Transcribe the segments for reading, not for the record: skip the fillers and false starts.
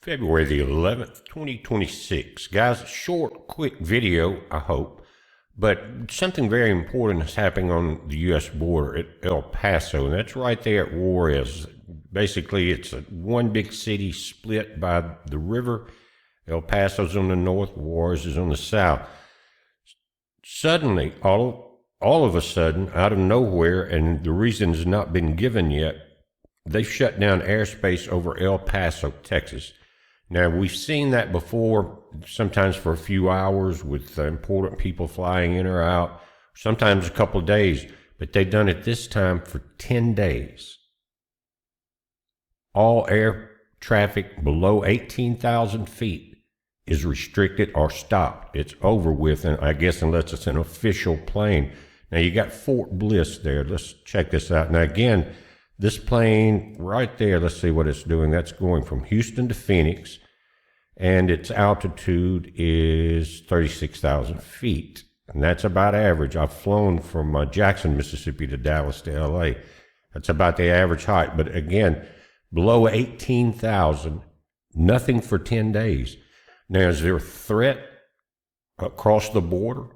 February the 11th, 2026. Guys, short, quick video, I hope, but something very important is happening on the U.S. border at El Paso, and that's right there at Juarez. Basically, it's one big city split by the river. El Paso's on the north, Juarez is on the south. Suddenly, all of a sudden, out of nowhere, and the reason has not been given yet, they shut down airspace over El Paso, Texas. Now, we've seen that before, sometimes for a few hours with important people flying in or out, sometimes a couple of days, but they've done it this time for 10 days. All air traffic below 18,000 feet is restricted or stopped. It's over with, and I guess unless it's an official plane. Now, you got Fort Bliss there. Let's check this out. Now, again, this plane right there, let's see what it's doing. That's going from Houston to Phoenix, and its altitude is 36,000 feet. And that's about average. I've flown from Jackson, Mississippi to Dallas to LA. That's about the average height. But again, below 18,000, nothing for 10 days. Now, is there a threat across the border?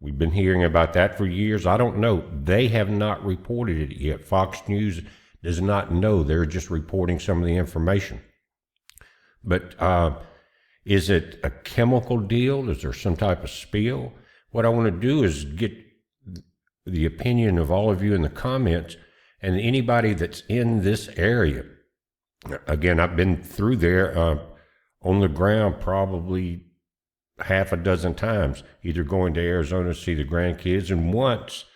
We've been hearing about that for years. I don't know. They have not reported it yet. Fox News does not know. They're just reporting some of the information. But is it a chemical deal? Is there some type of spill? What I want to do is get the opinion of all of you in the comments and anybody that's in this area. Again, I've been through there on the ground probably half a dozen times, either going to Arizona to see the grandkids. And once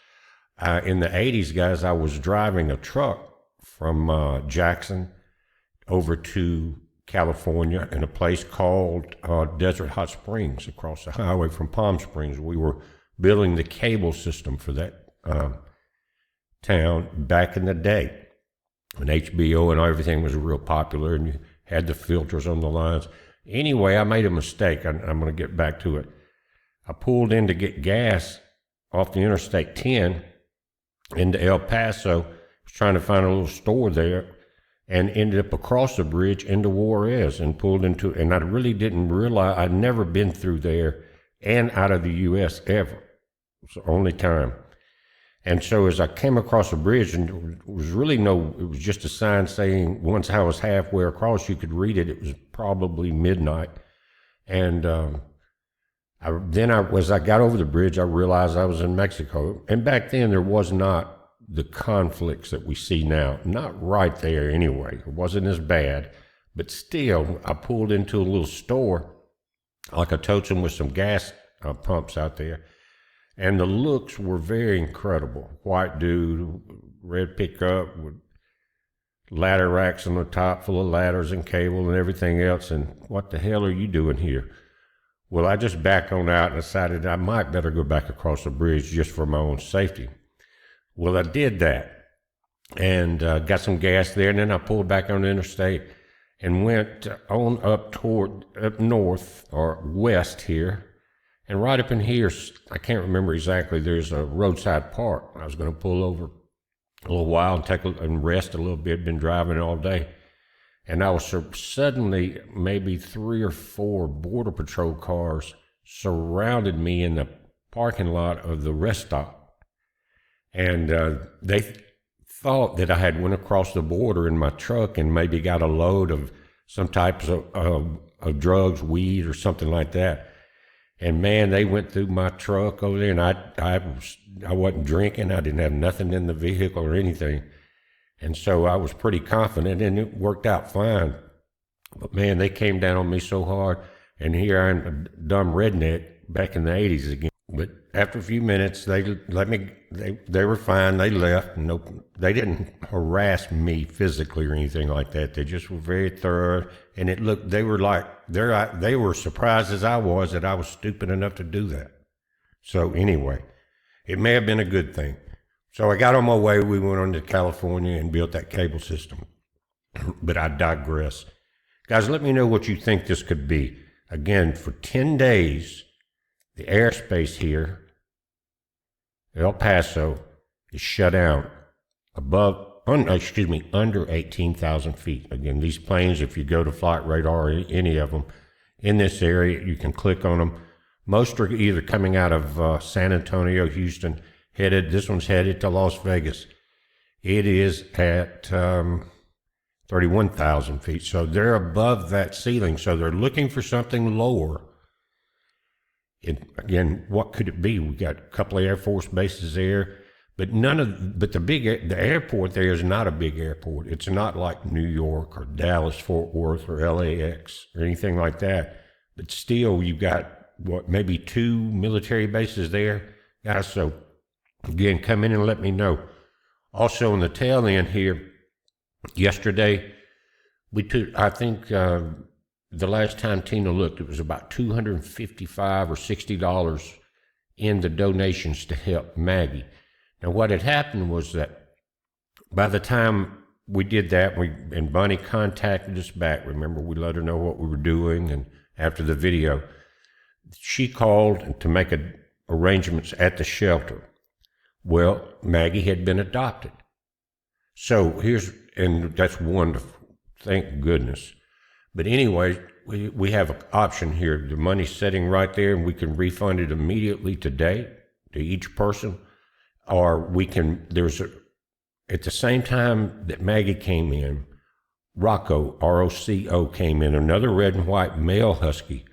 in the 80s, guys, I was driving a truck from Jackson over to California in a place called Desert Hot Springs across the highway from Palm Springs. We were building the cable system for that town back in the day when HBO and everything was real popular and you had the filters on the lines. Anyway, I made a mistake. I'm going to get back to it. I pulled in to get gas off the Interstate 10 into El Paso. Was trying to find a little store there and ended up across the bridge into Juarez and pulled into, and I really didn't realize, I'd never been through there and out of the U.S. ever. It was the only time. And so as I came across the bridge, and it was just a sign saying once I was halfway across, you could read it. It was probably midnight. And as I got over the bridge, I realized I was in Mexico. And back then there was not the conflicts that we see now. Not right there anyway. It wasn't as bad. But still, I pulled into a little store, like a totem with some gas pumps out there. And the looks were very incredible. White dude, red pickup with ladder racks on the top full of ladders and cable and everything else. And what the hell are you doing here? Well, I just backed on out and decided I might better go back across the bridge just for my own safety. Well, I did that and got some gas there. And then I pulled back on the interstate and went on up north or west here. And right up in here, I can't remember exactly, there's a roadside park. I was going to pull over a little while and rest a little bit, been driving all day. And I was suddenly, maybe 3 or 4 Border Patrol cars surrounded me in the parking lot of the rest stop. And they thought that I had went across the border in my truck and maybe got a load of some types of drugs, weed or something like that. And man, they went through my truck over there, and I wasn't drinking. I didn't have nothing in the vehicle or anything. And so I was pretty confident, and it worked out fine. But man, they came down on me so hard, and here I am, a dumb redneck back in the 80s again. But after a few minutes, they were fine. They left. They didn't harass me physically or anything like that. They just were very thorough. And they were surprised as I was that I was stupid enough to do that. So anyway, it may have been a good thing. So I got on my way. We went on to California and built that cable system. But I digress. Guys, let me know what you think this could be. Again, for 10 days, the airspace here, El Paso, is shut down above under 18,000 feet. Again, these planes, if you go to Flight Radar or any of them in this area, you can click on them. Most are either coming out of San Antonio, Houston, this one's headed to Las Vegas. It is at 31,000 feet, so they're above that ceiling, so they're looking for something lower. And again, what could it be? We got a couple of Air Force bases there, but the airport there is not a big airport. It's not like New York or Dallas, Fort Worth, or LAX or anything like that. But still, you've got maybe 2 military bases there, guys. So again, come in and let me know. Also, on the tail end here, yesterday we took, I think the last time Tina looked, it was about $255 or $60 in the donations to help Maggie. Now, what had happened was that by the time we did that, and Bunny contacted us back. Remember, we let her know what we were doing, and after the video, she called to make arrangements at the shelter. Well, Maggie had been adopted. So and that's wonderful. Thank goodness. But anyway, we have an option here. The money's sitting right there, and we can refund it immediately today to each person. Or we can, at the same time that Maggie came in, Rocco, R-O-C-O, came in, another red and white male husky.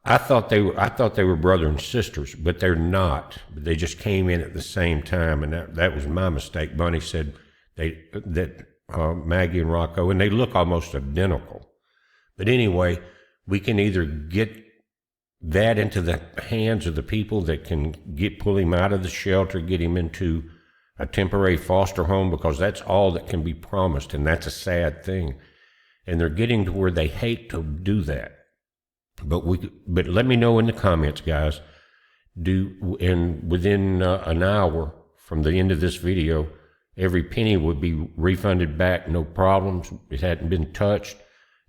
I thought they were brother and sisters, but they're not. They just came in at the same time, and that was my mistake. Bunny said Maggie and Rocco, and they look almost identical. But anyway, we can either get that into the hands of the people that can pull him out of the shelter, get him into a temporary foster home, because that's all that can be promised, and that's a sad thing. And they're getting to where they hate to do that. But let me know in the comments, guys. Within an hour from the end of this video, every penny would be refunded back, no problems. It hadn't been touched,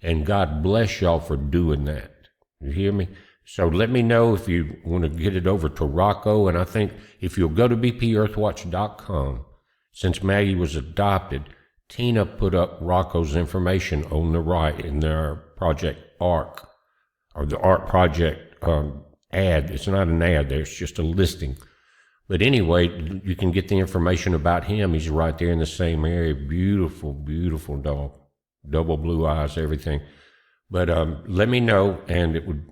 and God bless y'all for doing that. You hear me? So let me know if you want to get it over to Rocco, and I think if you'll go to bpearthwatch.com, since Maggie was adopted, Tina put up Rocco's information on the right in their Project ARC, or the ARC Project ad. It's not an ad there, it's just a listing. But anyway, you can get the information about him. He's right there in the same area. Beautiful, beautiful dog. Double blue eyes, everything. But let me know, and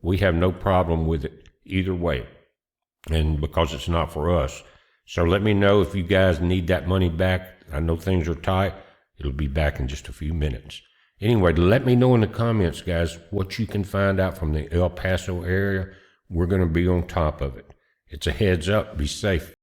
we have no problem with it either way, and because it's not for us. So let me know if you guys need that money back. I know things are tight. It'll be back in just a few minutes. Anyway, let me know in the comments, guys, what you can find out from the El Paso area. We're going to be on top of it. It's a heads up. Be safe.